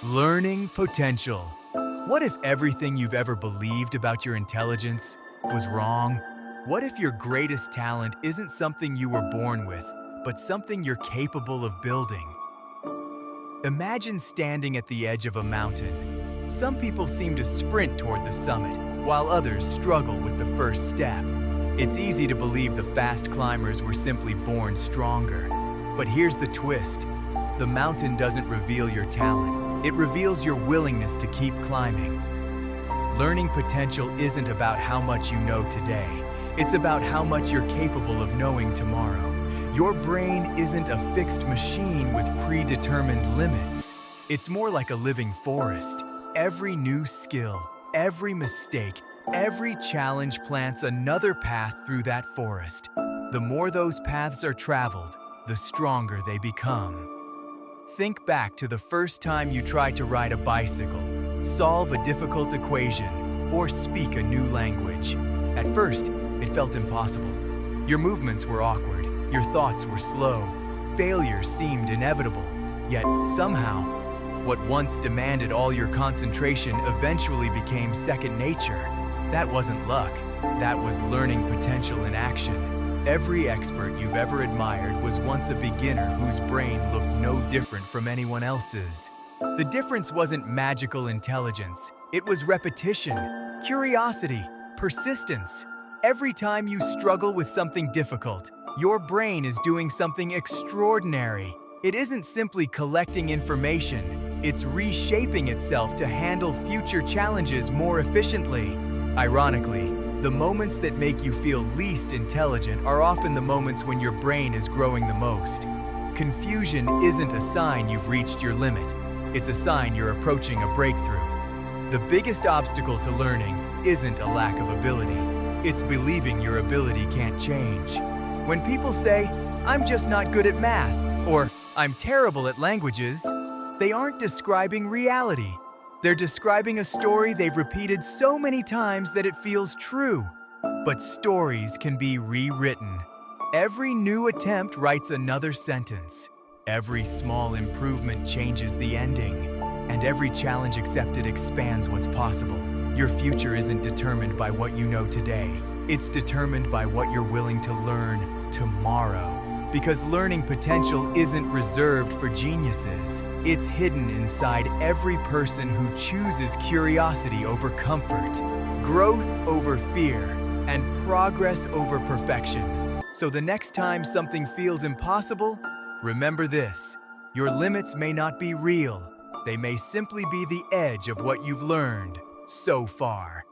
Learning potential. What if everything you've ever believed about your intelligence was wrong? What if your greatest talent isn't something you were born with, but something you're capable of building? Imagine standing at the edge of a mountain. Some people seem to sprint toward the summit, while others struggle with the first step. It's easy to believe the fast climbers were simply born stronger. But here's the twist. The mountain doesn't reveal your talent. It reveals your willingness to keep climbing. Learning potential isn't about how much you know today. It's about how much you're capable of knowing tomorrow. Your brain isn't a fixed machine with predetermined limits. It's more like a living forest. Every new skill, every mistake, every challenge plants another path through that forest. The more those paths are traveled, the stronger they become. Think back to the first time you tried to ride a bicycle, solve a difficult equation, or speak a new language. At first, it felt impossible. Your movements were awkward, your thoughts were slow, failure seemed inevitable. Yet, somehow, what once demanded all your concentration eventually became second nature. That wasn't luck, that was learning potential in action. Every expert you've ever admired was once a beginner whose brain looked no different from anyone else's. The difference wasn't magical intelligence. It was repetition, curiosity, persistence. Every time you struggle with something difficult, your brain is doing something extraordinary. It isn't simply collecting information. It's reshaping itself to handle future challenges more efficiently. Ironically, the moments that make you feel least intelligent are often the moments when your brain is growing the most. Confusion isn't a sign you've reached your limit. It's a sign you're approaching a breakthrough. The biggest obstacle to learning isn't a lack of ability. It's believing your ability can't change. When people say, "I'm just not good at math," or "I'm terrible at languages," they aren't describing reality. They're describing a story they've repeated so many times that it feels true. But stories can be rewritten. Every new attempt writes another sentence. Every small improvement changes the ending. And every challenge accepted expands what's possible. Your future isn't determined by what you know today. It's determined by what you're willing to learn tomorrow. Because learning potential isn't reserved for geniuses. It's hidden inside every person who chooses curiosity over comfort, growth over fear, and progress over perfection. So the next time something feels impossible, remember this: your limits may not be real. They may simply be the edge of what you've learned so far.